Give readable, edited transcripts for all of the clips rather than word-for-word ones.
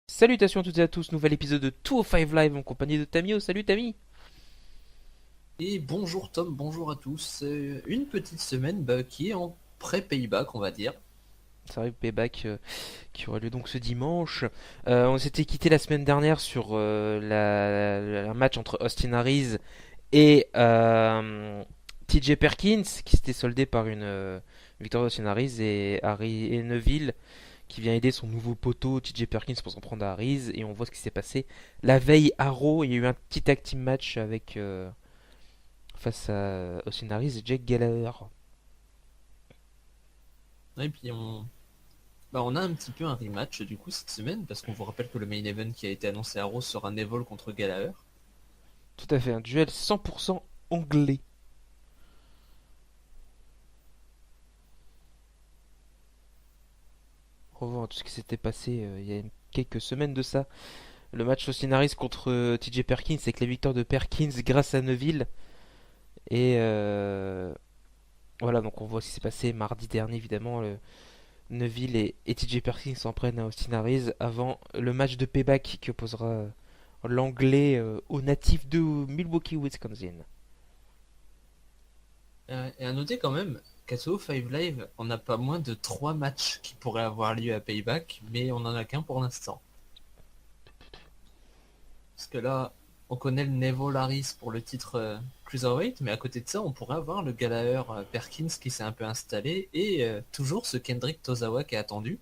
Salutations à toutes et à tous, nouvel épisode de 205 Live en compagnie de Tamio. Salut Tami. Et bonjour Tom, bonjour à tous. Une petite semaine qui est en pré-payback, on va dire. Ça arrive Payback qui aura lieu donc ce dimanche. On s'était quitté la semaine dernière sur un match entre Austin Harris et TJ Perkins qui s'était soldé par une victoire d'Austin Harris et Harry et Neville qui vient aider son nouveau poteau TJ Perkins pour s'en prendre à Harris. Et on voit ce qui s'est passé la veille à Raw. Il y a eu un petit tag team match avec face à Austin Harris et Jake Gallagher. Et puis on a un petit peu un rematch du coup cette semaine, parce qu'on vous rappelle que le main event qui a été annoncé à Raw sera Neville contre Gallagher. Tout à fait, un duel 100% anglais. Revoir tout ce qui s'était passé il y a quelques semaines de ça. Le match Austin Harris contre TJ Perkins avec la victoire de Perkins grâce à Neville. Et voilà, donc on voit ce qui s'est passé mardi dernier évidemment. Neville et TJ Perkins s'en prennent à Austin Harris avant le match de payback qui opposera l'anglais au natif de Milwaukee, Wisconsin. Et à noter quand même qu'à 205 Live, on n'a pas moins de 3 matchs qui pourraient avoir lieu à payback, mais on en a qu'un pour l'instant. Parce que là, on connaît le Neville Harris pour le titre Cruiserweight, mais à côté de ça, on pourrait avoir le Gallagher Perkins qui s'est un peu installé, et toujours ce Kendrick Tozawa qui est attendu.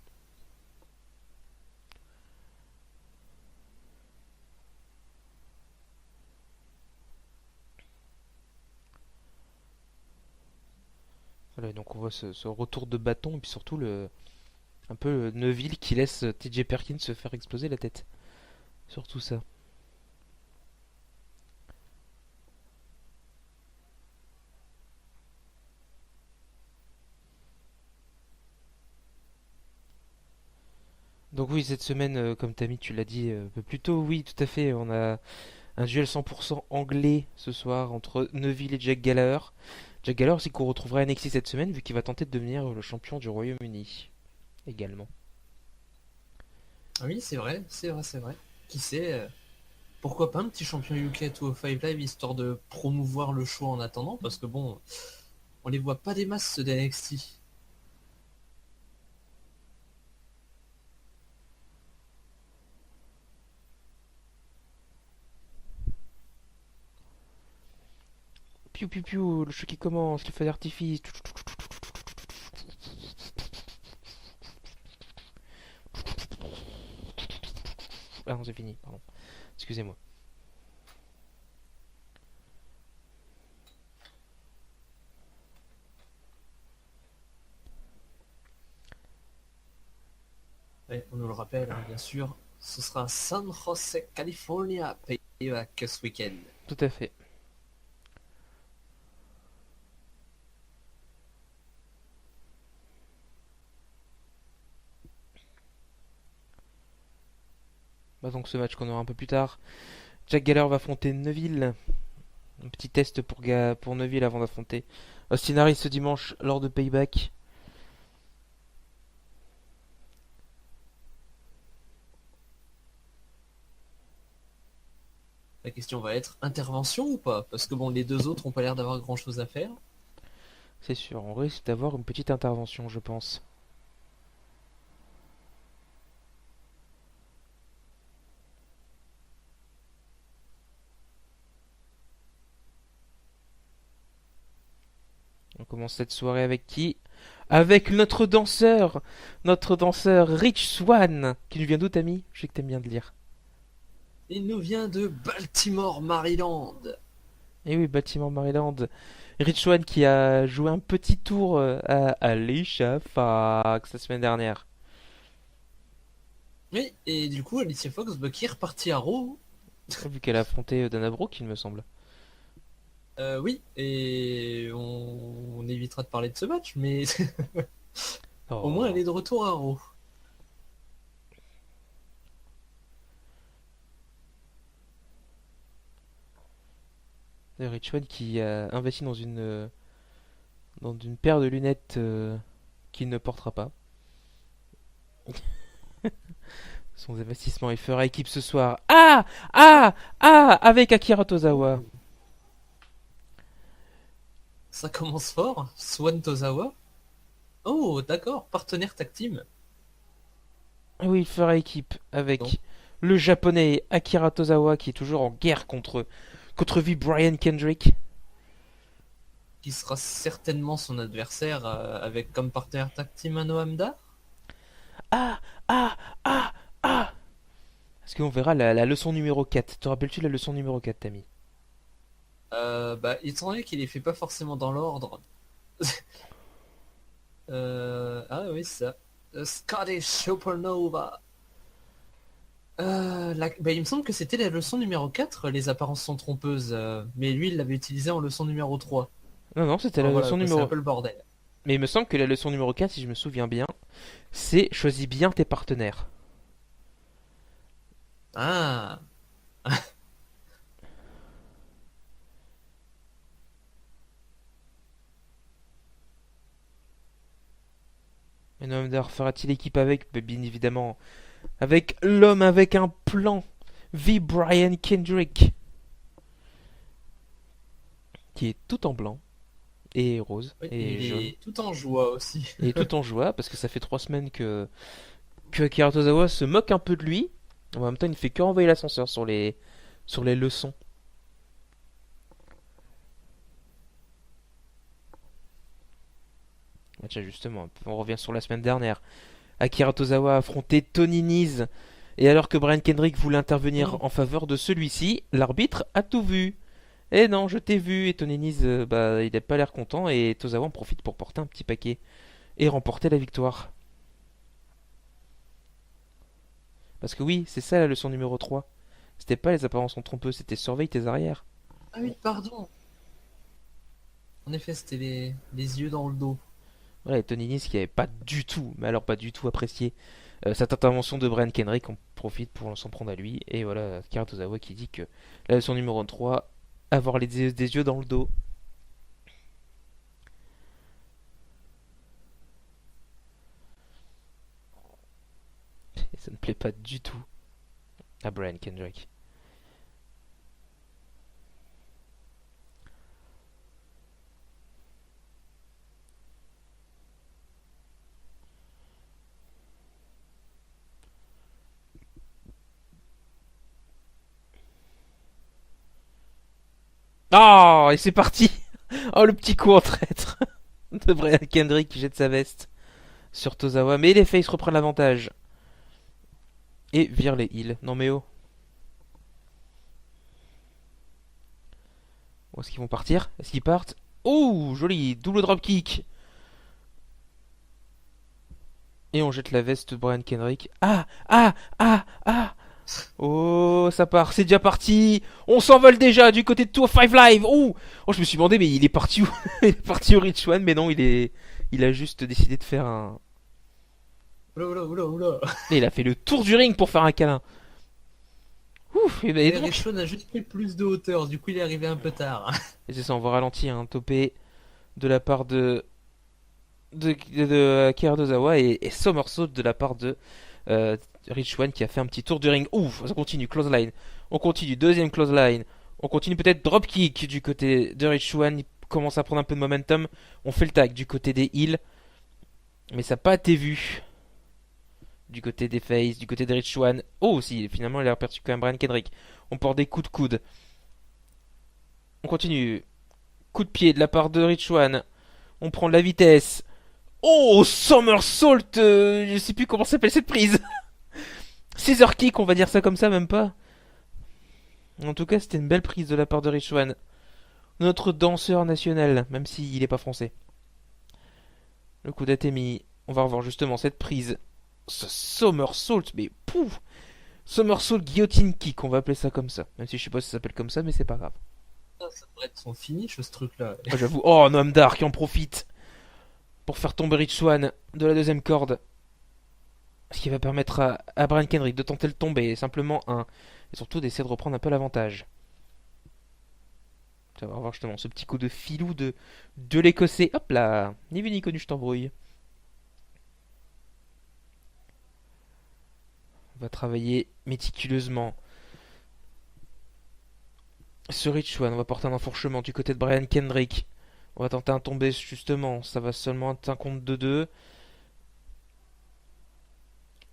Voilà, donc on voit ce retour de bâton et puis surtout un peu Neville qui laisse TJ Perkins se faire exploser la tête. Surtout ça. Donc oui, cette semaine, comme Tammy tu l'as dit un peu plus tôt, oui, tout à fait, on a un duel 100% anglais ce soir entre Neville et Jack Gallagher. Jack Gallagher, c'est qu'on retrouvera NXT cette semaine vu qu'il va tenter de devenir le champion du Royaume-Uni également. Ah oui, c'est vrai, c'est vrai, c'est vrai. Qui sait, pourquoi pas un petit champion UK 205 Live histoire de promouvoir le show en attendant, parce que bon, on les voit pas des masses ceux d'NXT. Piou piou piou, le show qui commence, le feu d'artifice. Ah non, c'est fini, pardon. Excusez-moi. Ouais, on nous le rappelle, hein, bien sûr, ce sera San Jose, California, payback ce week-end. Tout à fait. Bah donc ce match qu'on aura un peu plus tard. Jack Gallagher va affronter Neville. Un petit test pour Neville avant d'affronter Austin Harris ce dimanche lors de Payback. La question va être intervention ou pas? Parce que bon, les deux autres ont pas l'air d'avoir grand-chose à faire. C'est sûr, on risque d'avoir une petite intervention, je pense. On commence cette soirée avec qui? Avec notre danseur Rich Swan, qui nous vient d'où, Tammy? Je sais que t'aimes bien de lire. Il nous vient de Baltimore, Maryland. Et oui, Baltimore, Maryland. Rich Swan qui a joué un petit tour à Alicia Fox la semaine dernière. Oui, et du coup, Alicia Fox, qui est repartie à Raw. Vu qu'elle a affronté Dana Brooke, il me semble. Oui, et on évitera de parler de ce match, mais au moins elle Oh. est de retour à Raw. Rich Swan qui a investi dans une paire de lunettes qu'il ne portera pas. Son investissement, il fera équipe ce soir. Ah! Ah! Ah! Avec Akira Tozawa. Oh, ça commence fort. Swan Tozawa. Oh, d'accord. Partenaire tag team. Oui, il fera équipe Donc, avec le japonais Akira Tozawa qui est toujours en guerre contre V. Brian Kendrick. qui sera certainement son adversaire avec comme partenaire tag team Ano Hamda. Ah! Ah! Ah! Ah! Est-ce qu'on verra la leçon numéro 4? Te rappelles-tu la leçon numéro 4, Tammy? Bah, étant donné qu'il les fait pas forcément dans l'ordre. Ah oui, ça. Scottish Supernova. Bah, il me semble que c'était la leçon numéro 4, les apparences sont trompeuses. Mais lui, il l'avait utilisé en leçon numéro 3. Non, non, c'était Enfin, la voilà, leçon quoi, c'est un numéro... peu le bordel. Mais il me semble que la leçon numéro 4, si je me souviens bien, c'est choisis bien tes partenaires. Ah, Et Noamdar fera-t-il équipe avec? Bah, bien évidemment, avec l'homme avec un plan, V. Brian Kendrick, qui est tout en blanc, et rose, oui, et il jaune, est tout en joie aussi. et tout en joie, parce que ça fait 3 semaines que Akira Tozawa se moque un peu de lui. En même temps, il ne fait que envoyer l'ascenseur sur les leçons. Ah, tiens, justement, on revient sur la semaine dernière. Akira Tozawa a affronté Tony Nese. Et alors que Brian Kendrick voulait intervenir Oh, en faveur de celui-ci, l'arbitre a tout vu. Eh non, je t'ai vu. Et Tony Nese, bah, il n'a pas l'air content. Et Tozawa en profite pour porter un petit paquet et remporter la victoire. Parce que oui, c'est ça la leçon numéro 3. C'était pas les apparences en trompeuses, c'était surveille tes arrières. ah oui, pardon. En effet, c'était les yeux dans le dos. Voilà, et Tony Nese qui avait pas du tout, mais alors pas du tout apprécié cette intervention de Brian Kendrick, on profite pour s'en prendre à lui. Et voilà, Akira Tozawa qui dit que la leçon numéro 3, avoir des yeux dans le dos. Et ça ne plaît pas du tout à Brian Kendrick. Oh, et c'est parti. Oh, le petit coup en traître de Brian Kendrick qui jette sa veste sur Tozawa. Mais les Faces reprennent l'avantage. Et vire les heals. Non mais oh. Où est-ce qu'ils vont partir? Est-ce qu'ils partent? Oh, joli. Double dropkick. Et on jette la veste de Brian Kendrick. Ah, ah, ah, ah. Oh, ça part, c'est déjà parti. On s'envole déjà du côté de Tour 5 Live. Oh, je me suis demandé, mais il est parti où? Il est parti au Rich One, mais non, il a juste décidé de faire un. Oula, oula, oula, oula. Et il a fait le tour du ring pour faire un câlin. Ouf, et Et donc. Richon a juste pris plus de hauteur, du coup il est arrivé un peu tard. Et c'est ça, on voit ralentir un topé de la part de Akira Tozawa et Somersault de la part de Rich One qui a fait un petit tour du ring. Ouf, ça continue, close line. On continue, deuxième close line. On continue peut-être dropkick du côté de Rich One. Il commence à prendre un peu de momentum. On fait le tag du côté des heels. Mais ça n'a pas été vu du côté des face, du côté de Rich One. Oh, si, finalement il a aperçu quand même Brian Kendrick. On porte des coups de coude. On continue. Coup de pied de la part de Rich One. On prend de la vitesse. Oh, Somersault, je sais plus comment s'appelle cette prise. Scissor kick, on va dire ça comme ça, même pas. En tout cas, c'était une belle prise de la part de Rich Swann. Notre danseur national, même s'il n'est pas français. Le coup d'Atemi, on va revoir justement cette prise. Ce Somersault, mais pouf. Somersault guillotine kick, on va appeler ça comme ça. Même si je sais pas si ça s'appelle comme ça, mais c'est pas grave. Ça devrait être son finish ce truc-là. Moi, j'avoue, oh, Noam Dar qui en profite pour faire tomber Rich Swann de la deuxième corde. Ce qui va permettre à Brian Kendrick de tenter le tomber, simplement un. Et surtout d'essayer de reprendre un peu l'avantage. Ça va voir justement ce petit coup de filou de l'écossais. Hop là, ni vu ni connu, je t'embrouille. va travailler méticuleusement. Ce Rich Swann, on va porter un enfourchement du côté de Brian Kendrick. On va tenter un tombé justement. Ça va seulement être un compte de 2.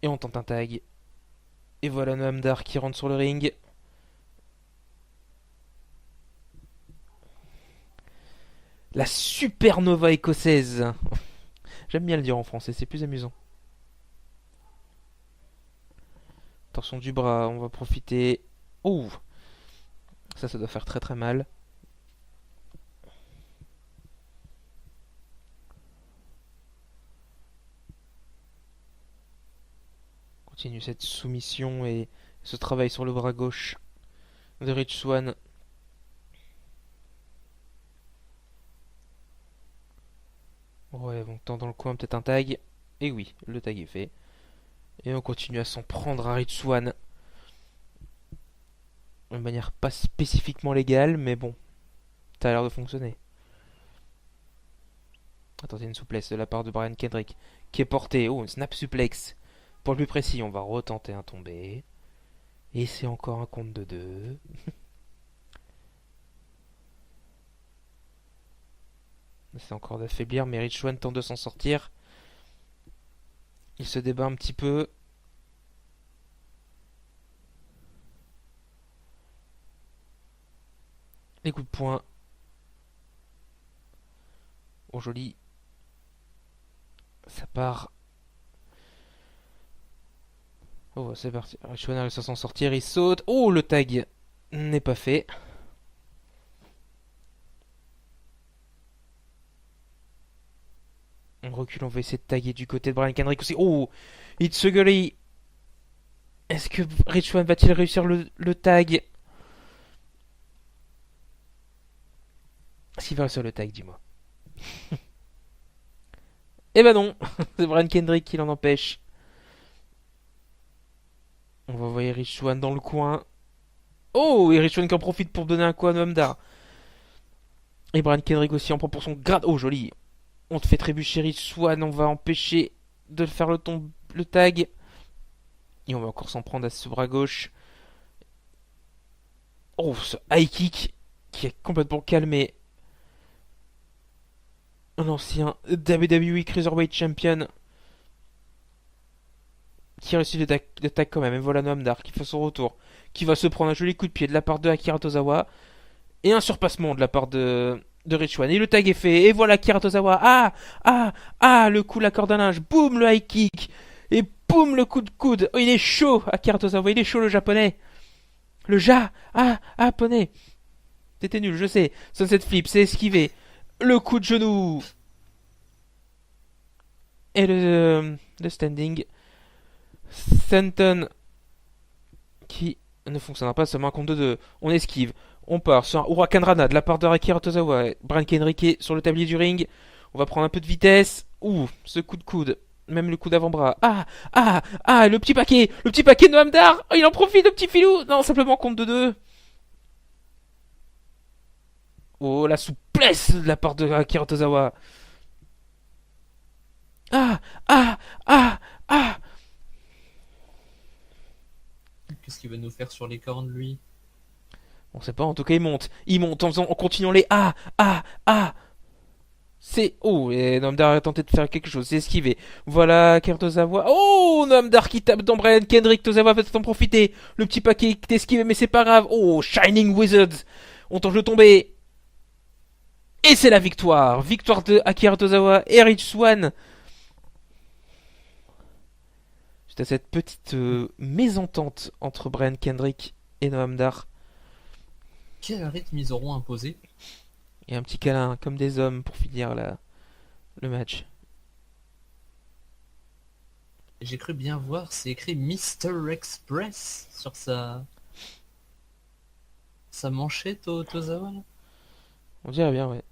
Et on tente un tag. Et voilà Noam Dar qui rentre sur le ring. La supernova écossaise. J'aime bien le dire en français, c'est plus amusant. Torsion du bras, on va profiter. Oh, ça doit faire très très mal. Continue cette soumission et ce travail sur le bras gauche de Rich Swann. Ouais, on tend dans le coin peut-être un tag. Et oui, le tag est fait. Et on continue à s'en prendre à Rich Swann. De manière pas spécifiquement légale, mais bon, ça a l'air de fonctionner. Attendez, une souplesse de la part de Brian Kendrick qui est porté. Oh, une snap suplex. Pour le plus précis, on va retenter un tombé. Et c'est encore un compte de 2. C'est encore d'affaiblir, mais Rich Swann tente de s'en sortir. Il se débat un petit peu. Les coups de poing. Oh, joli. Ça part. Oh, c'est parti. Rich Swann arrive à s'en sortir. Il saute. Oh, le tag n'est pas fait. On recule, on va essayer de taguer du côté de Brian Kendrick aussi. Oh, It's ugly. Est-ce que Rich Swann va-t-il réussir le tag? S'il va réussir le tag, dis-moi. Eh ben non, c'est Brian Kendrick qui l'en empêche. On va envoyer Rich Swann dans le coin. Oh, et Rich Swann qui en profite pour donner un coup à Noam Dar. Et Brian Kendrick aussi en prend pour son grade. Oh, joli. On te fait trébucher Rich Swann, on va empêcher de faire le tag. Et on va encore s'en prendre à ce bras gauche. Oh, ce high kick qui est complètement calmé un ancien WWE Cruiserweight Champion qui réussit le tag quand même. Et voilà Noam Dar qui fait son retour. Qui va se prendre un joli coup de pied de la part de Akira Tozawa. Et un surpassement de la part de Rich Swann. Et le tag est fait. Et voilà Akira Tozawa. Le coup, la corde à linge. Boum, le high kick. Et boum, le coup de coude. Oh, il est chaud, Akira Tozawa. Il est chaud, le japonais. Japonais. C'était nul, je sais. Sunset flip, c'est esquivé. Le coup de genou. Et le standing. Senton qui ne fonctionnera pas, seulement un compte de 2. On esquive. On part sur un Huracan Rana de la part de Akira Tozawa. Brian Kendrick est sur le tablier du ring. On va prendre un peu de vitesse. Ouh, ce coup de coude. Même le coup d'avant-bras. Le petit paquet. Le petit paquet de Noam Dar. Oh, il en profite, le petit filou. Non, simplement compte de 2. Oh, la souplesse de la part de Akira Tozawa. Ah, ah, ah, ah. Qu'est-ce qu'il va nous faire sur les cornes, lui? On sait pas, en tout cas, il monte. Il monte en continuant les C'est. Oh, et Noam Dar a tenté de faire quelque chose, c'est esquivé. Voilà, Akira Tozawa. Oh, Noam Dar qui tape dans Brian Kendrick. Tozawa va en profiter. Le petit paquet est esquivé, mais c'est pas grave. Oh, Shining Wizards. On tente de tomber. Et c'est la victoire. Victoire de Akira Tozawa et Rich Swann. Suite à cette petite mésentente entre Brian Kendrick et Noam Dar. Quel rythme ils auront imposé? Et un petit câlin, comme des hommes, pour finir le match. J'ai cru bien voir, c'est écrit Mr. Express sur sa manchette au Tozawa, là. On dirait bien, ouais.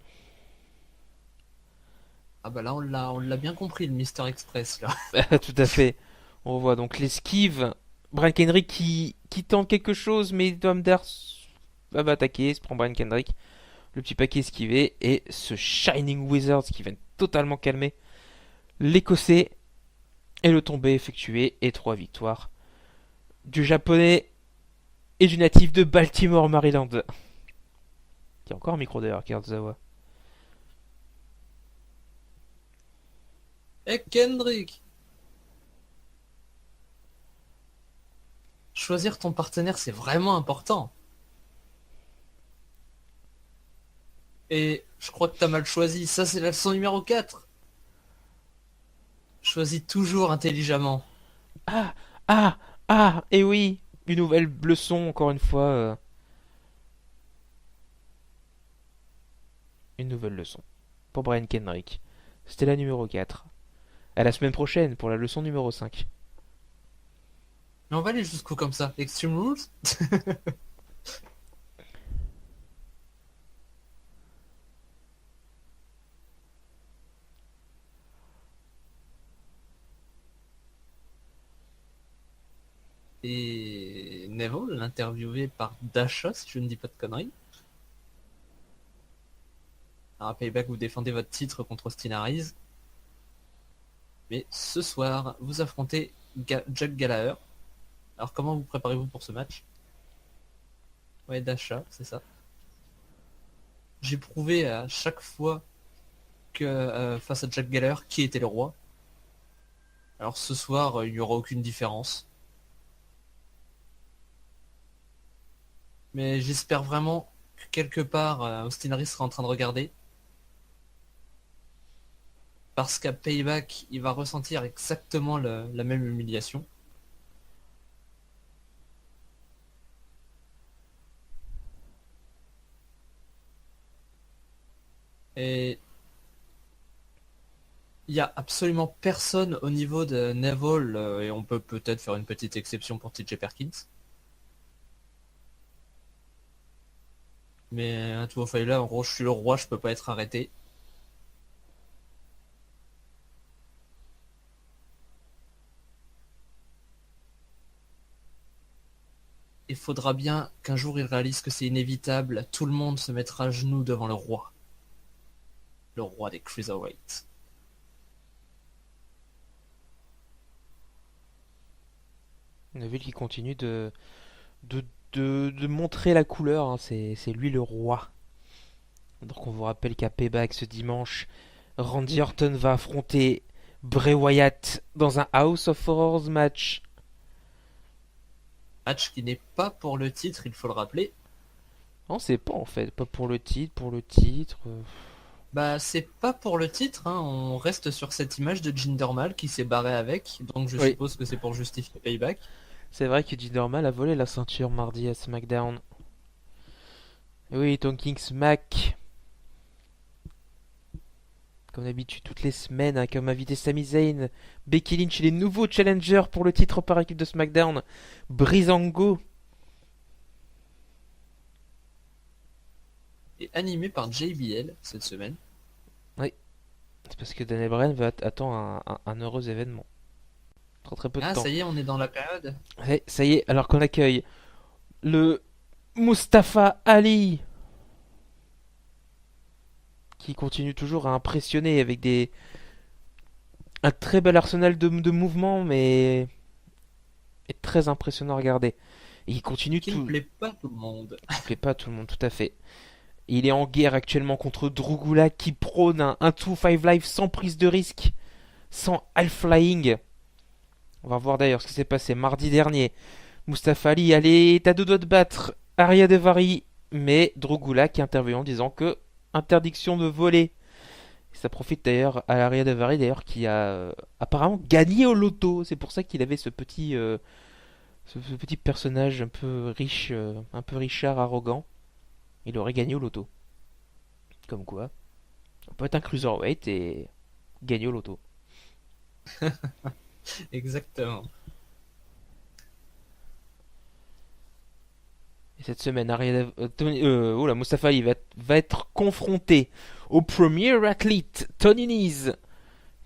Ah bah là on l'a bien compris, le Mr. Express là. Tout à fait. On voit donc l'esquive. Brian Kendrick qui tente quelque chose, mais Noam Dar va attaquer, se prend Brian Kendrick. Le petit paquet esquivé et ce Shining Wizards qui vient totalement calmer l'Écossais et le tombé effectué et 3 victoires du japonais et du natif de Baltimore, Maryland. Qui a encore un micro d'ailleurs, Karazawa. Et Kendrick, choisir ton partenaire, c'est vraiment important. Et je crois que t'as mal choisi. Ça, c'est la leçon numéro 4. Choisis toujours intelligemment. Ah, ah, ah, et oui, une nouvelle leçon encore une fois. Une nouvelle leçon pour Brian Kendrick. C'était la numéro 4. À la semaine prochaine pour la leçon numéro 5. Mais on va aller jusqu'où comme ça? Extreme Rules? Et Neville, interviewé par Dasha, si je ne dis pas de conneries. Alors à Payback, vous défendez votre titre contre Austin Aries. Mais ce soir, vous affrontez Jack Gallagher. Alors comment vous préparez-vous pour ce match? Ouais, Dasha, c'est ça. J'ai prouvé à chaque fois que face à Jack Gallagher, qui était le roi. Alors ce soir, il n'y aura aucune différence. Mais j'espère vraiment que quelque part, Austin Aries sera en train de regarder. Parce qu'à Payback, il va ressentir exactement la même humiliation. Et il n'y a absolument personne au niveau de Neville, et on peut peut-être faire une petite exception pour TJ Perkins. Mais un tout au là, en gros, je suis le roi, je peux pas être arrêté. Il faudra bien qu'un jour il réalise que c'est inévitable, tout le monde se mettra à genoux devant le roi des Cruiserweights. Neville qui continue de, de montrer la couleur, hein. C'est lui le roi. Donc on vous rappelle qu'à Payback ce dimanche, Randy Orton va affronter Bray Wyatt dans un House of Horrors match. Match qui n'est pas pour le titre, il faut le rappeler. Non, c'est pas en fait, pas pour le titre, pour le titre. Bah c'est pas pour le titre, hein. On reste sur cette image de Jinder Mahal qui s'est barré avec, donc je Oui, suppose que c'est pour justifier Payback. c'est vrai que Jinder Mahal a volé la ceinture mardi à SmackDown. Et oui, Talking Smack, comme d'habitude toutes les semaines, hein, comme invité Sami Zayn, Becky Lynch et les nouveaux challengers pour le titre par équipe de SmackDown, Breezango. Et animé par JBL cette semaine. Oui, c'est parce que Daniel Bryan attend un heureux événement. Très très peu de Ah temps. ça y est, on est dans la période. Ouais, ça y est, alors qu'on accueille le Mustafa Ali, qui continue toujours à impressionner avec un très bel arsenal de mouvements, mais est très impressionnant à regarder. Et il continue Qui ne tout. plaît pas tout le monde. Il plaît pas à tout le monde, tout à fait. Et il est en guerre actuellement contre Drugula qui prône un 2-5 live sans prise de risque, sans half flying. On va voir d'ailleurs ce qui s'est passé mardi dernier. Mustafa Ali allait à deux doigts de battre Arya Devari, mais Drugula qui intervient en disant que interdiction de voler. Ça profite d'ailleurs à Arya Devari d'ailleurs qui a apparemment gagné au loto. C'est pour ça qu'il avait ce petit personnage un peu riche, un peu richard, arrogant. Il aurait gagné au loto. Comme quoi, on peut être un cruiserweight et gagner au loto. Exactement. Et cette semaine, Mustafa Ali va être confronté au premier athlète, Tony Nese,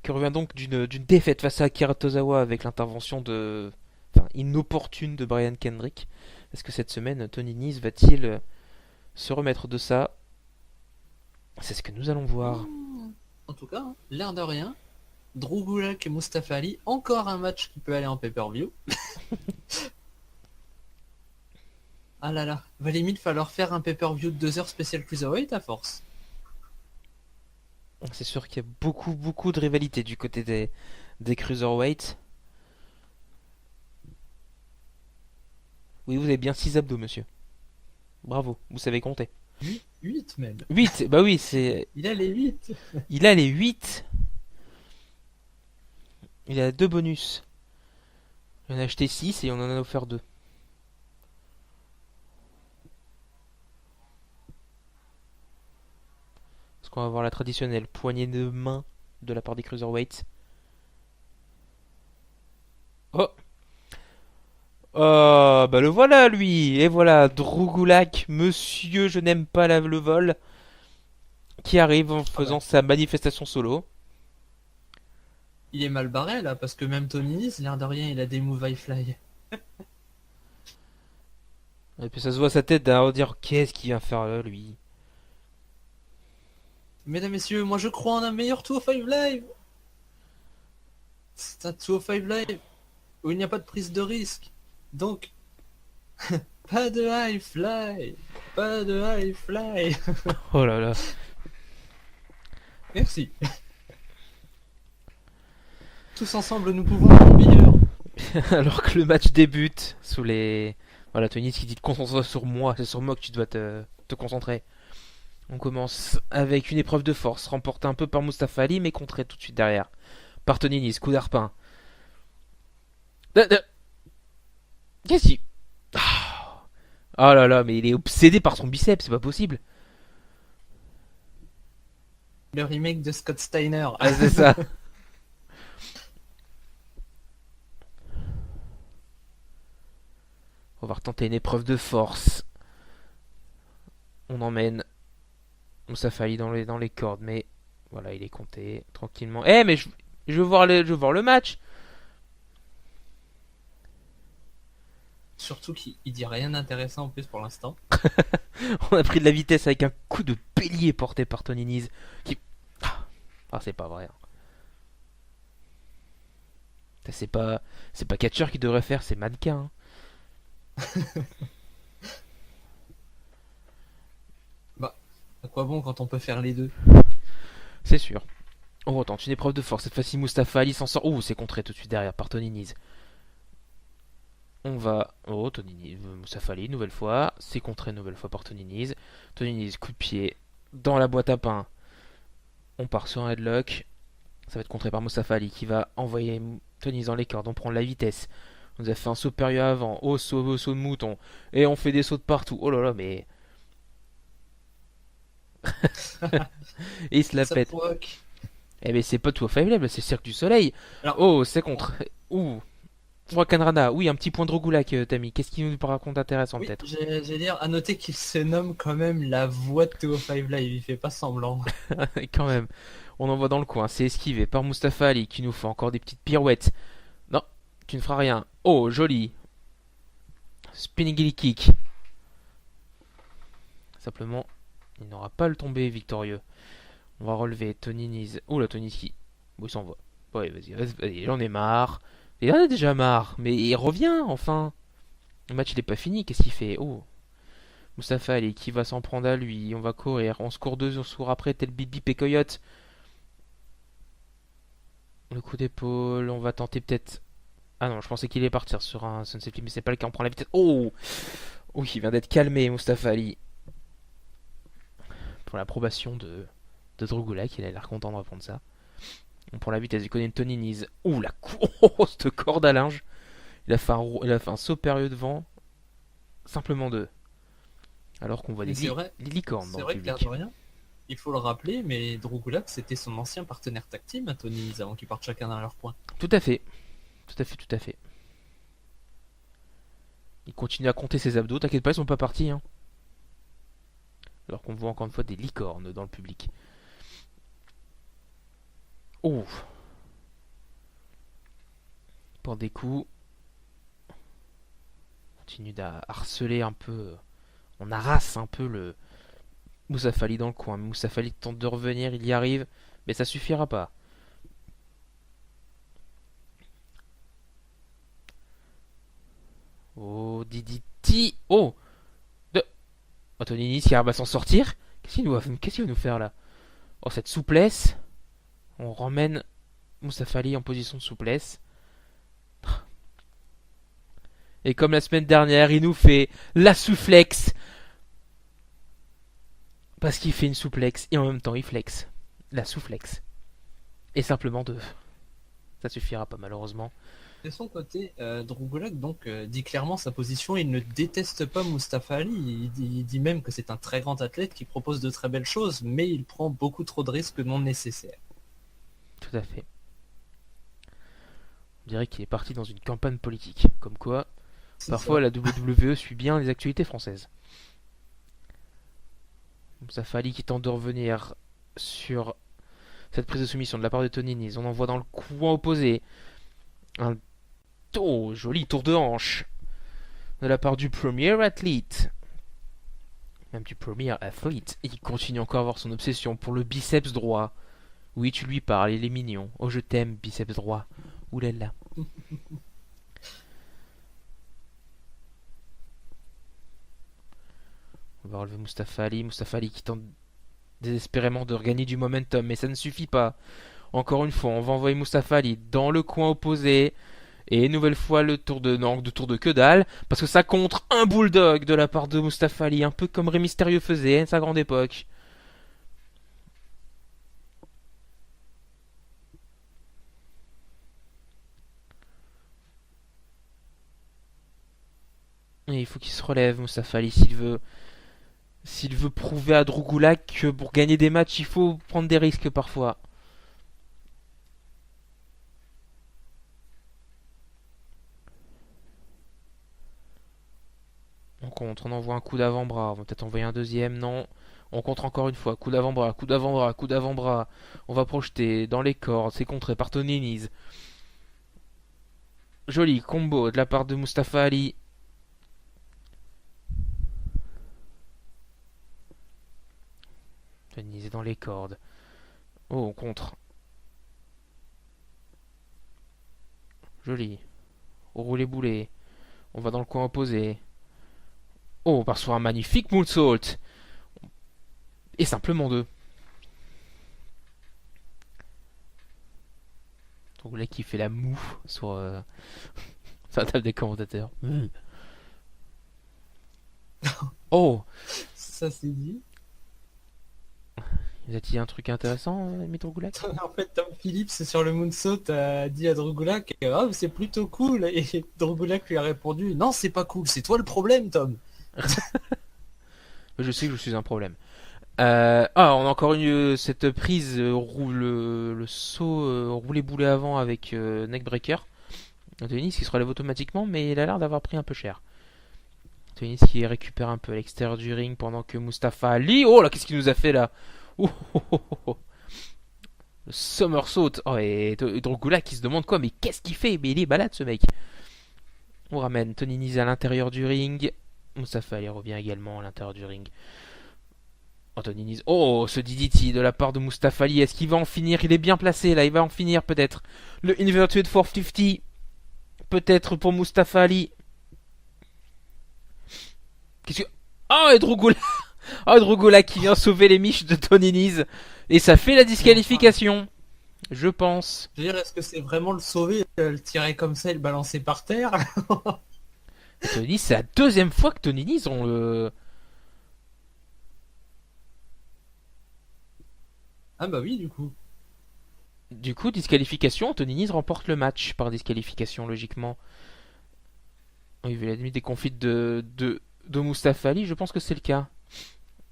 qui revient donc d'une défaite face à Akira Tozawa avec l'intervention inopportune de Brian Kendrick. Est-ce que cette semaine, Tony Nese va-t-il se remettre de ça? C'est ce que nous allons voir. En tout cas, hein, l'air de rien, Drew Gulak et Mustafa Ali, encore un match qui peut aller en pay-per-view. Ah là là, va limite falloir faire un pay-per-view de 2 heures spécial Cruiserweight à force. C'est sûr qu'il y a beaucoup, beaucoup de rivalité du côté des cruiserweights. Oui, vous avez bien 6 abdos, monsieur. Bravo, vous savez compter. 8 même. 8, bah oui, c'est. Il a les 8. Il a les 8. Il a 2 bonus. Il en a acheté 6 et on en a offert 2. Parce qu'on va avoir la traditionnelle poignée de main de la part des cruiserweights. Oh, oh, bah le voilà lui. Et voilà, Drugulak, monsieur, je n'aime pas le vol, qui arrive en Ah bah, faisant sa manifestation solo. il est mal barré là, parce que même Tony Nese, l'air de rien, il a des moves high fly. Et puis ça se voit à sa tête à dire qu'est-ce qu'il vient faire là, lui. Mesdames, messieurs, moi je crois en un meilleur 205 Live. C'est un 205 Live où il n'y a pas de prise de risque. Donc, pas de high fly. Pas de high fly. Oh là là. Merci. Tous ensemble, nous pouvons être meilleurs. Alors que le match débute sous les. Voilà, Tony qui dit de concentrer sur moi, c'est sur moi que tu dois te concentrer. On commence avec une épreuve de force, remportée un peu par Mustafa Ali, mais contrée tout de suite derrière. Par Tony Nese, coup d'arpin. Qu'est-ce qu'il. Oh là là, mais il est obsédé par son biceps, c'est pas possible. Le remake de Scott Steiner. Ah, c'est ça. On va retenter une épreuve de force. On emmène Mustafa Ali dans les cordes, mais voilà, il est compté tranquillement. Eh, mais je veux voir je veux voir le match. Surtout qu'il dit rien d'intéressant en plus pour l'instant. On a pris de la vitesse avec un coup de bélier porté par Tony Nese. Qui... Ah, c'est pas vrai. C'est pas catcheur qui devrait faire, c'est mannequin. Bah, à quoi bon quand on peut faire les deux? C'est sûr. On retente une épreuve de force. Cette fois-ci, Mustafa Ali s'en sort. Ouh, c'est contré tout de suite derrière par Tony Nese. On va. Oh, Tony Nese. Mustafa Ali, nouvelle fois. C'est contré une nouvelle fois par Tony Nese. Tony Nese, coup de pied dans la boîte à pain. On part sur un headlock. Ça va être contré par Mustafa Ali qui va envoyer Tony Nese dans les cordes. On prend de la vitesse. On nous a fait un saut périlleux avant. Au saut de mouton. Et on fait des sauts de partout. Oh là là, mais. Et il se la Ça pète. provoque. Eh mais c'est pas tout au Five c'est Cirque du Soleil. Alors, Oh, c'est contre. Ouh. Kanrana, oui, un petit point de Rogoulak, Tammy. Qu'est-ce qu'il nous raconte intéressant oui, peut-être? j'ai dire, à noter qu'il se nomme quand même la voix de 205 Live, il fait pas semblant. Quand même. On envoie dans le coin. C'est esquivé par Mustafa Ali qui nous fait encore des petites pirouettes. Non, tu ne feras rien. Oh, joli. Spinning Gilly kick. Simplement, il n'aura pas le tombé victorieux. On va relever Tony Nese. Oh la Tony qui. Bon, il s'en va. Ouais, vas-y, j'en ai marre. Il en a déjà marre. Mais il revient enfin. Le match il est pas fini. Qu'est-ce qu'il fait? Oh. Mustafa Ali qui va s'en prendre à lui. On va courir. On se court deux jours après tel Bip Bip et Coyote. Le coup d'épaule. On va tenter peut-être. Ah non, je pensais qu'il allait partir sur un Sunset Flip, mais c'est pas le cas. On prend la vitesse. Oh. Oui, il vient d'être calmé, Mustafa Ali. Pour l'approbation de Drogulak. Il a l'air content de répondre ça. On prend la vitesse. Il connaît Tony Nese. Ouh, la cette corde à linge. Il a fait un saut périlleux devant. Simplement deux. Alors qu'on voit Mais des licornes dans c'est le vrai que l'air de public. rien, il faut le rappeler, mais Drogulak c'était son ancien partenaire tag team à Tony Nese avant qu'ils partent chacun dans leur coin. Tout à fait. Tout à fait, tout à fait. Il continue à compter ses abdos. T'inquiète pas, ils sont pas partis. Hein. Alors qu'on voit encore une fois des licornes dans le public. Oh. Pour des coups. On continue à harceler un peu. On harasse un peu le Moussa Fali dans le coin. Moussa Fali tente de revenir, il y arrive. Mais ça suffira pas. Oh, Diditi. Oh. Anthony Nice qui arrive à s'en sortir. Qu'est-ce qu'il va nous faire là? Oh, cette souplesse. On ramène Mustafa Ali en position de souplesse. Et comme la semaine dernière, il nous fait la souflex. Parce qu'il fait une souplex et en même temps il flex. La souflex. Et simplement deux. Ça suffira pas malheureusement. De son côté, Drogulak donc dit clairement sa position. Il ne déteste pas Mustafa Ali. Il dit même que c'est un très grand athlète qui propose de très belles choses, mais il prend beaucoup trop de risques non nécessaires. Tout à fait. On dirait qu'il est parti dans une campagne politique. Comme quoi, C'est parfois ça. la WWE suit bien les actualités françaises. Mustafa Ali qui tente de revenir sur cette prise de soumission de la part de Tony Nese. On envoie dans le coin opposé un joli tour de hanche de la part du premier athlète. Même du premier athlète. Il continue encore à avoir son obsession pour le biceps droit. Oui, tu lui parles, il est mignon. Oh, je t'aime, biceps droit. Oulala. On va relever Mustafa Ali. Mustafa Ali qui tente désespérément de regagner du momentum, mais ça ne suffit pas. Encore une fois, on va envoyer Mustafa Ali dans le coin opposé. Et une nouvelle fois le tour de non, de tour de que dalle, parce que ça contre un bulldog de la part de Mustafa Ali, un peu comme Rey Mysterio faisait à sa grande époque. Et il faut qu'il se relève, Mustafa Ali, s'il veut prouver à Drugulak que pour gagner des matchs, il faut prendre des risques parfois. On envoie un coup d'avant-bras, on va peut-être envoyer un deuxième, non. On contre encore une fois, coup d'avant-bras, coup d'avant-bras, coup d'avant-bras. On va projeter dans les cordes, c'est contré par Tony Nese. Joli combo de la part de Mustafa Ali. Tony Nese est dans les cordes. Oh, on contre. Joli. Roulé boulet. On va dans le coin opposé. Oh, on part sur un magnifique moonsault. Et simplement deux. Donc là qui fait la moue sur la table des commentateurs. Oh, Ça c'est dit. il a dit un truc intéressant, Mitro Gulak. En fait, Tom Phillips sur le moonsault a dit à Drogulak, oh, c'est plutôt cool. Et Drogulak lui a répondu, non, c'est pas cool, c'est toi le problème, Tom. Je sais que je suis un problème. On a encore cette prise le saut roulé boulet avant avec neckbreaker. Denis qui se relève automatiquement, mais il a l'air d'avoir pris un peu cher. Denis qui récupère un peu à l'extérieur du ring pendant que Mustafa Ali. Oh là, qu'est-ce qu'il nous a fait là? Oh, oh, oh, oh, oh. Le somersault. Oh, et Drogula qui se demande quoi, mais qu'est-ce qu'il fait? Mais il est balade ce mec. On ramène Tony Nese à l'intérieur du ring. Mustafa Ali revient également à l'intérieur du ring. Anthony Nese. Oh, ce DDT de la part de Mustafa Ali. Est-ce qu'il va en finir? Il est bien placé là. Il va en finir peut-être. Le Inverted 450. Peut-être pour Mustafa Ali. Qu'est-ce que. Oh, et Drogula. Oh, Drogula qui vient sauver les miches de Tony Nese. Et ça fait la Mais enfin, disqualification. Je pense. je veux dire, est-ce que c'est vraiment le sauver, le tirer comme ça et le balancer par terre? Et Tony Nese, c'est la deuxième fois que Tony Nese on le. Ah bah oui, du coup. Du coup, disqualification. Tony Nese remporte le match par disqualification, logiquement. Oui, vu la limite des conflits de Mustafa Ali, je pense que c'est le cas.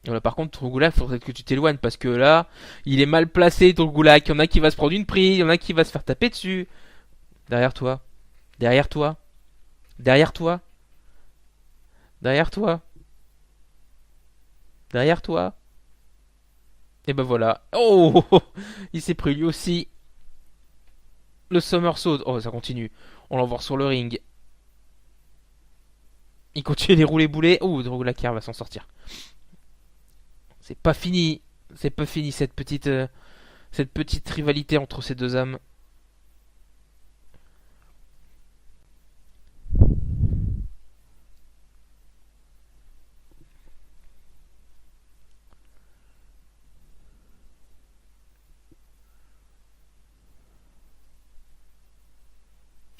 Voilà, par contre, Tourgoulak, il faudrait que tu t'éloignes parce que là, il est mal placé, Tourgoulak. Il y en a qui va se prendre une prise, il y en a qui va se faire taper dessus. Derrière toi, derrière toi, derrière toi, derrière toi, derrière toi. Et ben voilà. Oh, il s'est pris lui aussi le somersault. Oh, ça continue. On l'envoie sur le ring. Il continue les rouler boulets. Oh, Tourgoulak va s'en sortir. C'est pas fini. C'est pas fini cette petite rivalité entre ces deux hommes.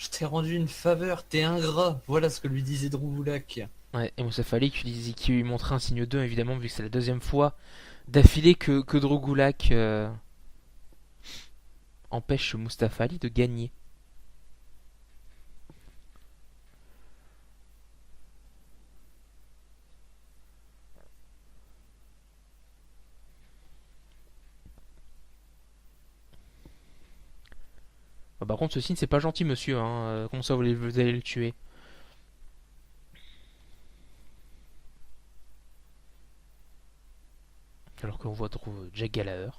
Je t'ai rendu une faveur, t'es ingrat. Voilà ce que lui disait Drew Gulak. Ouais, et Moussa Fali qui lui montrait un signe 2 évidemment, vu que c'est la deuxième fois d'affilée que Drew Gulak empêche Mustafa Ali de gagner. Ah, par contre, ce signe, c'est pas gentil, monsieur. Hein. Comment ça, vous allez le tuer? Alors qu'on voit Jack Gallagher.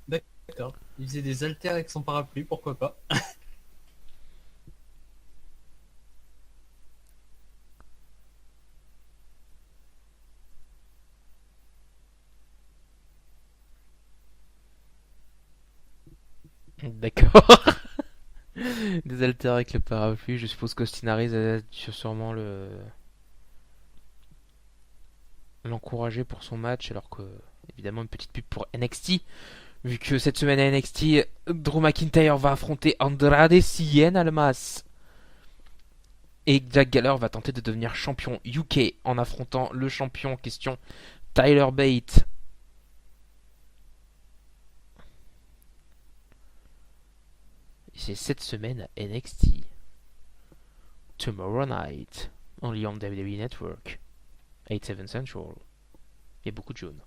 D'accord. Il faisait des haltères avec son parapluie, pourquoi pas. D'accord. Des haltères avec le parapluie. Je suppose qu'Austin Harris a dû sûrement l'encourager pour son match. Alors que, évidemment, une petite pub pour NXT. Vu que cette semaine à NXT, Drew McIntyre va affronter Andrade Cien Almas. Et Jack Gallagher va tenter de devenir champion UK en affrontant le champion en question, Tyler Bate. Et c'est cette semaine à NXT. Tomorrow night, only on WWE Network. 8-7 Central. Il y a beaucoup de jaunes.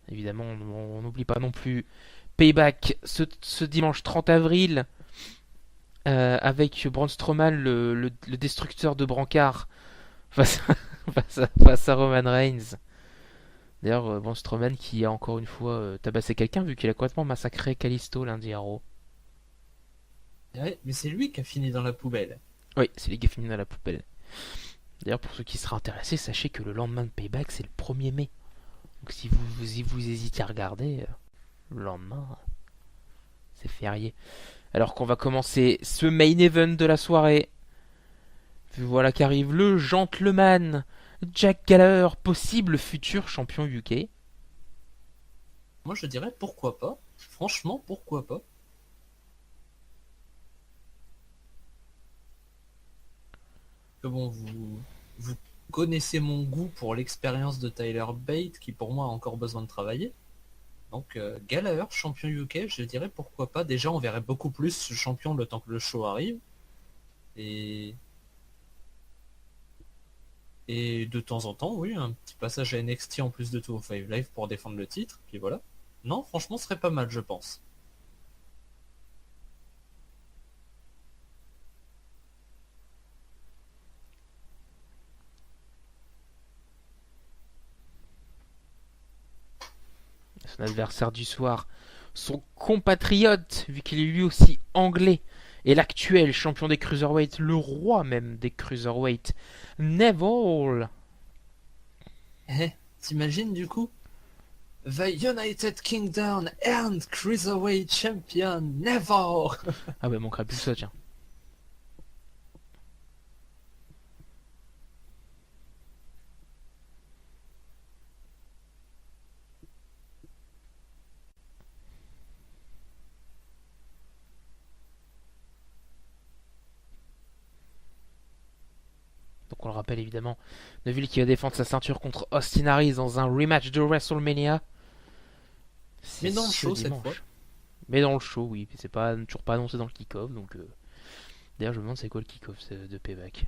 Évidemment, on n'oublie pas non plus Payback ce dimanche 30 avril avec Braun Strowman, le destructeur de brancard, face face à Roman Reigns. D'ailleurs, Braun Strowman qui a encore une fois tabassé quelqu'un vu qu'il a complètement massacré Kalisto lundi à Raw. Ouais, mais c'est lui qui a fini dans la poubelle. Oui, c'est lui qui a fini dans la poubelle. D'ailleurs, pour ceux qui seraient intéressés, sachez que le lendemain de Payback, c'est le 1er mai. Donc si vous hésitez à regarder, le lendemain, c'est férié. Alors qu'on va commencer ce main event de la soirée. Voilà qu'arrive le gentleman Jack Gallagher, possible futur champion UK. Moi, je dirais pourquoi pas. Franchement, pourquoi pas. Que bon, vous connaissez mon goût pour l'expérience de Tyler Bate, qui pour moi a encore besoin de travailler. Donc, Gallagher, champion UK, je dirais pourquoi pas. Déjà, on verrait beaucoup plus ce champion le temps que le show arrive. Et, et de temps en temps, oui, un petit passage à NXT en plus de 205 Live pour défendre le titre. Puis voilà. Non, franchement, ce serait pas mal, je pense. Son adversaire du soir, son compatriote, vu qu'il est lui aussi anglais, et l'actuel champion des Cruiserweight, le roi même des Cruiserweight, Neville. T'imagines du coup? The United Kingdom and Cruiserweight Champion Neville. Ah bah, manquerait plus que ça, tiens. Donc on le rappelle évidemment, Neville qui va défendre sa ceinture contre Austin Harris dans un rematch de WrestleMania. C'est Mais dans le ce show cette fois. dimanche. Mais dans le show, oui. C'est pas toujours pas annoncé dans le kick-off, donc. D'ailleurs, je me demande c'est quoi le kick-off de Payback.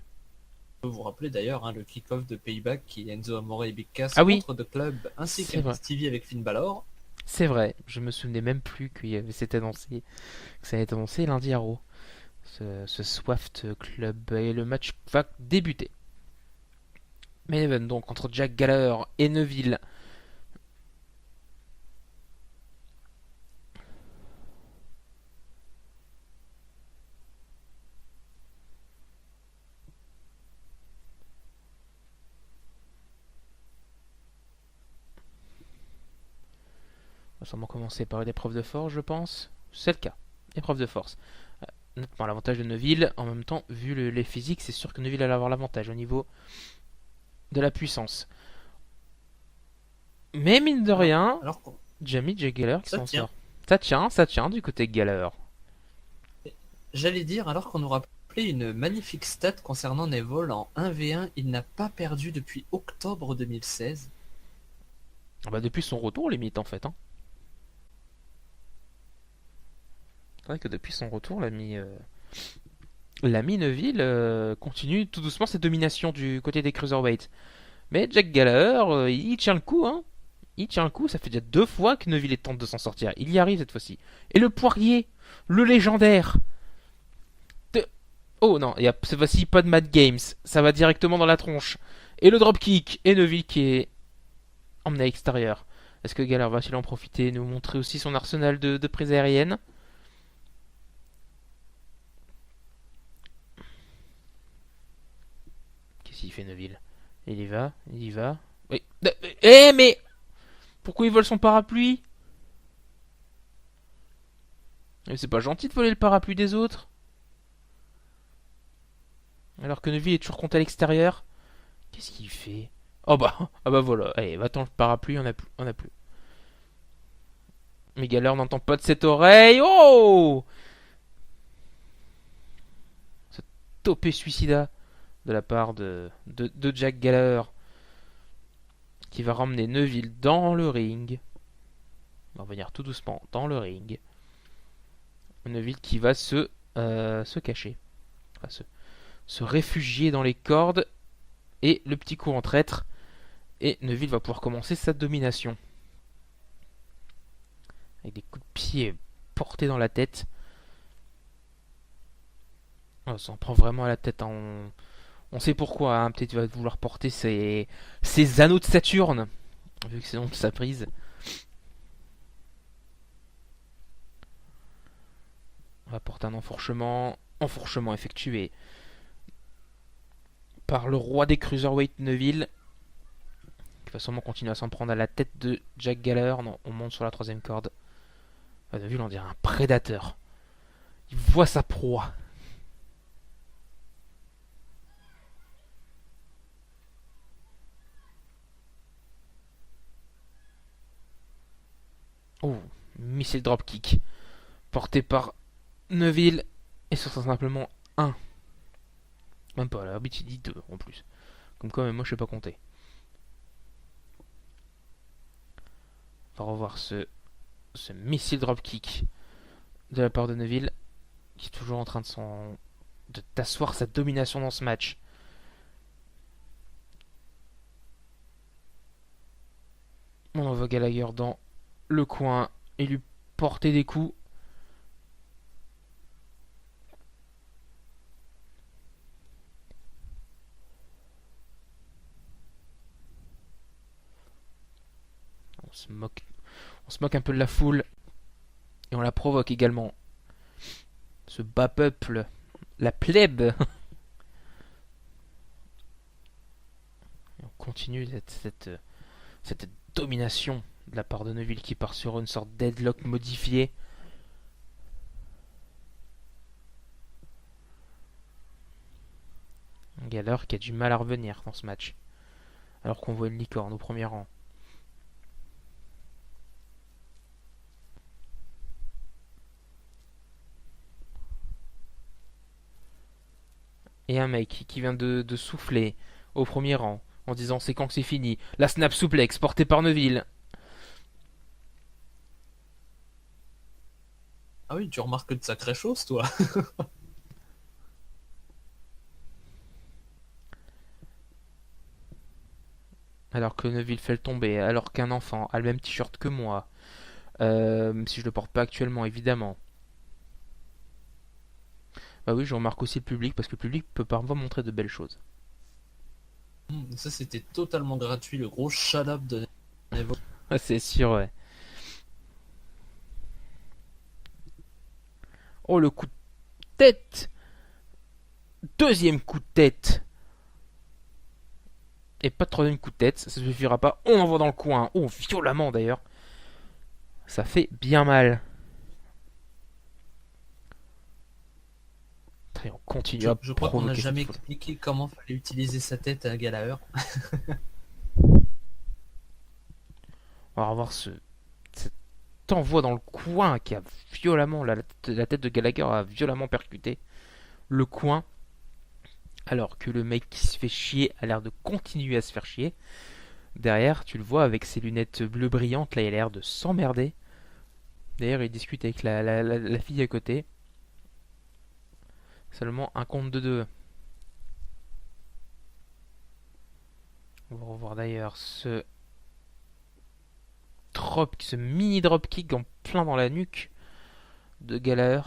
Je peux vous rappeler d'ailleurs le kick-off de Payback qui est Enzo Amore et Big Cass Ah oui, contre The Club ainsi c'est qu'un vrai. Stevie avec Finn Balor. C'est vrai. Je me souvenais même plus qu'il y avait c'était annoncé, que ça allait être annoncé lundi à Raw. Ce Swaft Club et le match va débuter. Main event donc entre Jack Gallagher et Neville. On va sûrement commencer par une épreuve de force, je pense. C'est le cas. Épreuve de force. Notamment l'avantage de Neville. En même temps, vu les physiques, c'est sûr que Neville allait avoir l'avantage au niveau de la puissance. Mais mine de Alors, rien, alors Jamie Jack Gallagher qui Ça s'en tient. sort. Ça tient du côté Gallagher. J'allais dire, alors qu'on nous rappelait une magnifique stat concernant Neville en 1v1, il n'a pas perdu depuis octobre 2016. Ah bah depuis son retour limite en fait. Hein. C'est vrai que depuis son retour, l'ami Neville continue tout doucement cette domination du côté des cruiserweights. Mais Jack Gallagher, il tient le coup, hein. Il tient le coup, ça fait déjà 2 fois que Neville tente de s'en sortir. Il y arrive cette fois-ci. Et le poirier, le légendaire. de- Oh non, il y a cette fois-ci pas de Mad Games. Ça va directement dans la tronche. Et le dropkick. Et Neville qui est emmené à l'extérieur. Est-ce que Gallagher va-t-il en profiter et nous montrer aussi son arsenal de prises aériennes? Qu'est-ce qu'il fait Neville? Il y va, il y va. Oui. Eh mais pourquoi il vole son parapluie? C'est pas gentil de voler le parapluie des autres. Alors que Neville est toujours compté à l'extérieur. Qu'est-ce qu'il fait? Oh bah, ah bah voilà. Allez, va-t'en le parapluie, on a plus. On a plus. Mais Gallagher n'entend pas de cette oreille. Oh! Ce topé suicida de la part de Jack Gallagher qui va ramener Neville dans le ring. On va revenir tout doucement dans le ring. Neville qui va se cacher. Enfin, se réfugier dans les cordes. Et le petit coup en traître. Et Neville va pouvoir commencer sa domination. Avec des coups de pied portés dans la tête. On s'en prend vraiment à la tête. Hein. On sait pourquoi. Hein. Peut-être qu'il va vouloir porter ses anneaux de Saturne. Vu que c'est donc sa prise. On va porter un enfourchement. Enfourchement effectué par le roi des cruiserweight Neville. Qui va sûrement continuer à s'en prendre à la tête de Jack Gallagher. Non, on monte sur la troisième corde. Neville, on dirait un prédateur. Il voit sa proie. Oh, missile dropkick. Porté par Neville. Et sur simplement un. Même pas, l'arbitre il dit 2 en plus. Comme quoi, même moi je sais pas compter. On va revoir ce missile dropkick de la part de Neville. Qui est toujours en train de t'asseoir sa domination dans ce match. On envoie Gallagher dans le coin et lui porter des coups. On se moque, on se moque un peu de la foule et on la provoque également. Ce bas peuple, la plèbe. Et on continue cette domination de la part de Neville qui part sur une sorte d'headlock modifié. Gallagher qui a du mal à revenir dans ce match. Alors qu'on voit une licorne au premier rang. Et un mec qui vient de souffler au premier rang en disant c'est quand que c'est fini. La snap souplex portée par Neville. Ah oui, tu remarques de sacrées choses, toi. Alors que Neville fait le tomber, alors qu'un enfant a le même t-shirt que moi. Si je le porte pas actuellement, évidemment. Bah oui, je remarque aussi le public parce que le public peut parfois montrer de belles choses. Ça, c'était totalement gratuit, le gros shut-up de Neville. C'est sûr, ouais. Oh, le coup de tête. Deuxième coup de tête. Et pas de troisième coup de tête, ça suffira pas. On envoie dans le coin. Oh, violemment d'ailleurs. Ça fait bien mal. Et on continue à Je crois qu'on n'a provoquer cette jamais foule. expliqué comment fallait utiliser sa tête à Gallagher. On va revoir cette t'envoie dans le coin qui a violemment, la tête de Gallagher a violemment percuté le coin, alors que le mec qui se fait chier a l'air de continuer à se faire chier. Derrière, tu le vois avec ses lunettes bleues brillantes, là il a l'air de s'emmerder. D'ailleurs, il discute avec la fille à côté. Seulement un compte de deux. On va revoir d'ailleurs ce mini drop kick en plein dans la nuque de Gallagher.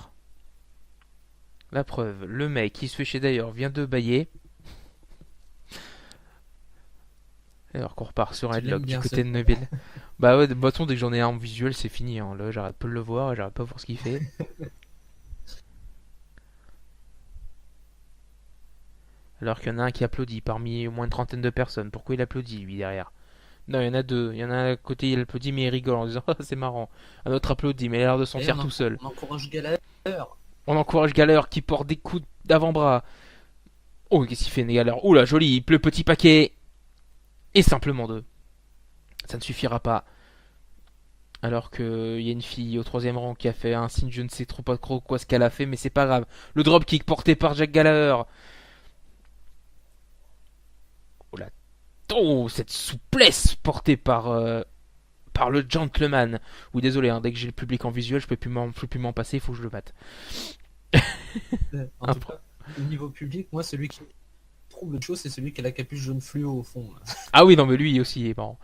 La preuve, le mec qui se fait chier d'ailleurs vient de bailler. Alors qu'on repart sur un Tu l'aimes headlock du bien côté de celui-là. Neville. Bah ouais, de toute façon, dès que j'en ai un en visuel, c'est fini. Hein. Là, j'arrête pas de le voir et j'arrête pas de voir ce qu'il fait. Alors qu'il y en a un qui applaudit parmi au moins une trentaine de personnes. Pourquoi il applaudit, lui, derrière? Non, il y en a deux. Il y en a un à côté, il applaudit, mais il rigole en disant ah, c'est marrant. Un autre applaudit, mais il a l'air de s'en D'ailleurs, faire tout seul. on encourage Gallagher. On encourage Gallagher qui porte des coups d'avant-bras. Oh, qu'est-ce qu'il fait, Gallagher? Oula, joli, le petit paquet. Et simplement deux. Ça ne suffira pas. Alors qu'il y a une fille au troisième rang qui a fait un signe, je ne sais trop pas trop quoi ce qu'elle a fait, mais c'est pas grave. Le dropkick porté par Jack Gallagher. Oh, oh cette souplesse portée par le gentleman. Oui, désolé, hein, dès que j'ai le public en visuel, je peux plus m'en passer, il faut que je le batte. En tout cas, au niveau public, moi, celui qui trouve le show, c'est celui qui a la capuche jaune fluo au fond. Ah oui, non, mais lui aussi, il est marrant.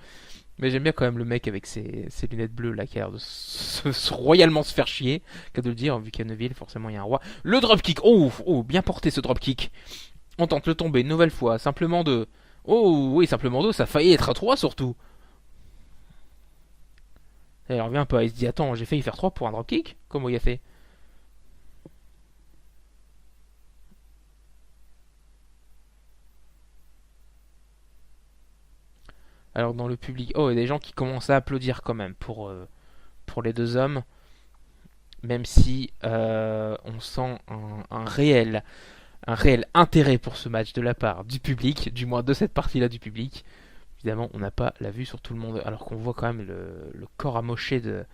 Mais j'aime bien quand même le mec avec ses lunettes bleues là qui a l'air de royalement se faire chier, qu'à de le dire, vu qu'à Neuville, forcément il y a un roi. Le dropkick, oh, oh, bien porté ce dropkick. On tente le tomber une nouvelle fois, simplement deux. Oh oui, simplement deux, ça a failli être à 3 surtout. Il revient pas, il se dit attends, j'ai failli faire 3 pour un dropkick. Comment il a fait? Alors dans le public, oh, il y a des gens qui commencent à applaudir quand même pour les deux hommes, même si on sent un réel intérêt pour ce match de la part du public, du moins de cette partie-là du public. Évidemment, on n'a pas la vue sur tout le monde, alors qu'on voit quand même le corps amoché de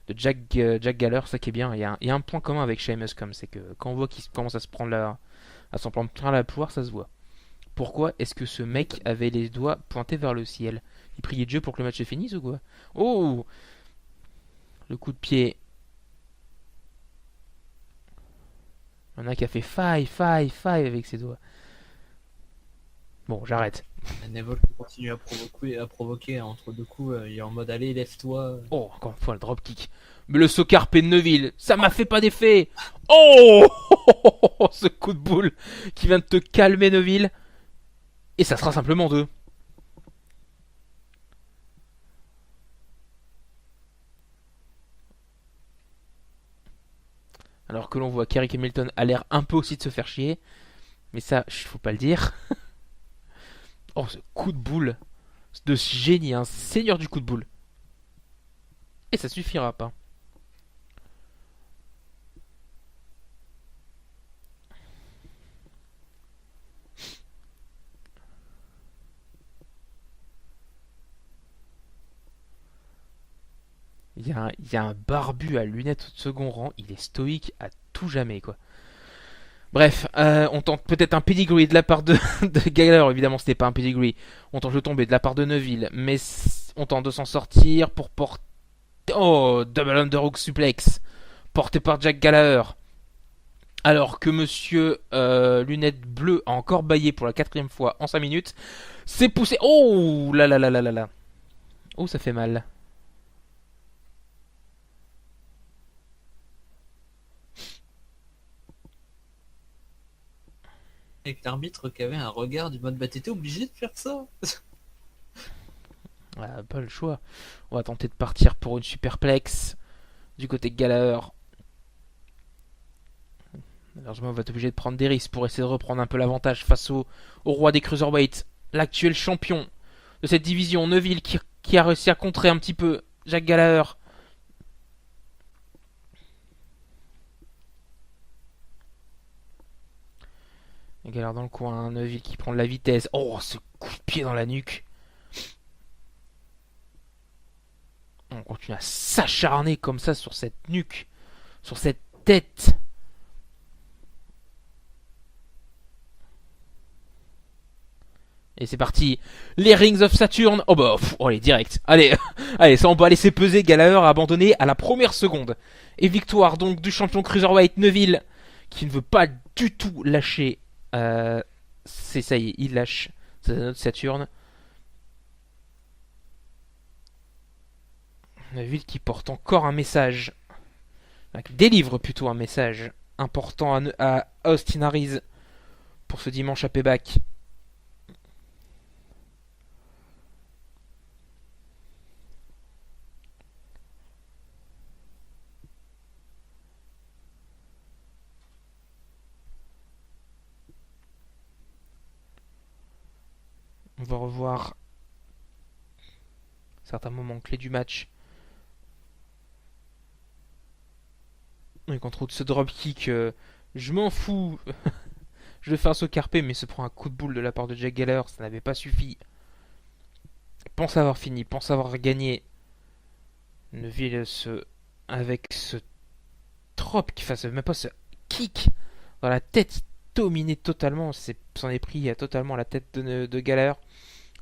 Jack Gallagher, ça qui est bien. Il y a un point commun avec Sheamus, comme c'est que quand on voit qu'il commence à se prendre à s'en prendre plein la poire, ça se voit. Pourquoi est-ce que ce mec avait les doigts pointés vers le ciel? Il priait Dieu pour que le match se finisse ou quoi? Oh, le coup de pied. Il y en a qui a fait faille, faille, faille avec ses doigts. Bon, j'arrête. Neville qui continue à provoquer entre deux coups. Il est en mode allez, lève-toi. Oh, encore une fois, le dropkick. Mais le Socarpe de Neuville, ça m'a fait pas d'effet. Oh, ce coup de boule qui vient de te calmer, Neuville. Et ça sera simplement deux. Alors que l'on voit qu'Eric Hamilton a l'air un peu aussi de se faire chier. Mais ça, faut pas le dire. Oh, ce coup de boule de génie, un seigneur du coup de boule. Et ça suffira pas. Il y a un barbu à lunettes de second rang. Il est stoïque à tout jamais, quoi. Bref, on tente peut-être un pedigree de la part de Gallagher. Évidemment, c'était pas un pedigree. On tente le tomber de la part de Neuville. Mais on tente de s'en sortir pour porter. Oh, double underhook suplex. Porté par Jack Gallagher. Alors que monsieur Lunettes Bleues a encore baillé pour la quatrième fois en 5 minutes. C'est poussé. Oh là là là là là là. Oh, ça fait mal. Avec l'arbitre qui avait un regard du mode bah t'étais obligé de faire ça. Ah, pas le choix. On va tenter de partir pour une superplex du côté de Gallagher. Largement, on va être obligé de prendre des risques pour essayer de reprendre un peu l'avantage face au roi des Cruiserweights, l'actuel champion de cette division, Neuville, qui a réussi à contrer un petit peu Jack Gallagher. Gallagher dans le coin, Neuville qui prend de la vitesse. Oh, ce coup de pied dans la nuque. continue à s'acharner comme ça sur cette nuque, sur cette tête. Et c'est parti. Les Rings of Saturn. Oh bah, allez, direct. Allez, allez, ça on va laisser peser. Gallagher a abandonné à la première seconde. Et victoire donc du champion Cruiserweight Neville, qui ne veut pas du tout lâcher. C'est ça y est, il lâche sa note Saturn. Neville qui porte encore un message. Qui délivre plutôt un message important à Austin Aries pour ce dimanche à Payback. On va revoir certains moments clés du match. Et contre autres ce dropkick, je m'en fous. Je vais faire un saut carpé, mais se prend un coup de boule de la part de Jack Gallagher, ça n'avait pas suffi. Pense avoir fini, pense avoir gagné. Neville avec ce drop qui fasse même pas ce kick dans la tête, dominé totalement, s'en est pris totalement à la tête de Gallagher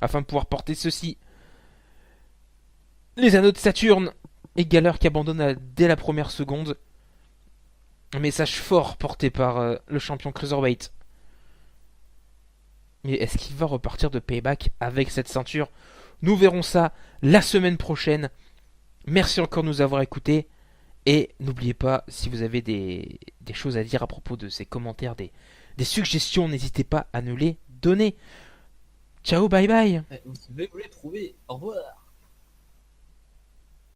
afin de pouvoir porter ceci. Les anneaux de Saturne et Gallagher qui abandonne dès la première seconde. Un message fort porté par le champion Cruiserweight. Mais est-ce qu'il va repartir de Payback avec cette ceinture? Nous verrons ça la semaine prochaine. Merci encore de nous avoir écoutés. Et n'oubliez pas, si vous avez des choses à dire à propos de ces commentaires, des suggestions, n'hésitez pas à nous les donner. Ciao, bye bye. Vous devez vous les trouver. Au revoir.